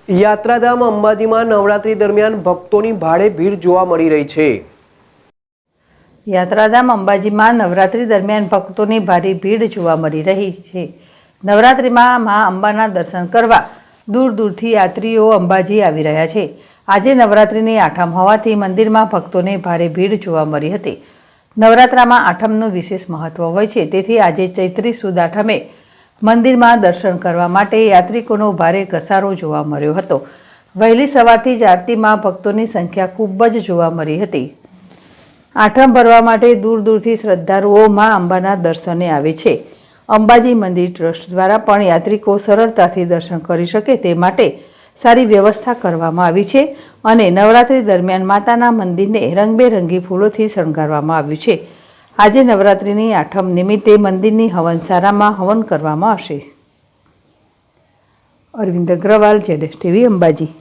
યાત્રાધામ અંબાજીમાં નવરાત્રી દરમિયાન ભક્તોની ભારે ભીડ જોવા મળી રહી છે। યાત્રાધામ અંબાજીમાં નવરાત્રી દરમિયાન ભક્તોની ભારે ભીડ જોવા મળી રહી છે। નવરાત્રીમાં મા અંબાના દર્શન કરવા દૂર દૂરથી યાત્રીઓ અંબાજી આવી રહ્યા છે। આજે નવરાત્રીની આઠમ હોવાથી મંદિરમાં ભક્તોને ભારે ભીડ જોવા મળી હતી। નવરાત્રામાં આઠમનું વિશેષ મહત્વ હોય છે, તેથી આજે ચૈત્રી સુદ આઠમે મંદિરમાં દર્શન કરવા માટે યાત્રિકોનો ભારે ઘસારો જોવા મળ્યો હતો। વહેલી સવારથી જ આરતીમાં ભક્તોની સંખ્યા ખૂબ જ જોવા મળી હતી। આઠમ ભરવા માટે દૂર દૂરથી શ્રદ્ધાળુઓ મા અંબાના દર્શને આવે છે। અંબાજી મંદિર ટ્રસ્ટ દ્વારા પણ યાત્રિકો સરળતાથી દર્શન કરી શકે તે માટે સારી વ્યવસ્થા કરવામાં આવી છે અને નવરાત્રી દરમિયાન માતાના મંદિરને રંગબેરંગી ફૂલોથી શણગારવામાં આવ્યું છે। આજે નવરાત્રીની આઠમ નિમિત્તે મંદિરની હવનશાળામાં હવન કરવામાં આવશે। અરવિંદ અગ્રવાલ, ZSTV, અંબાજી।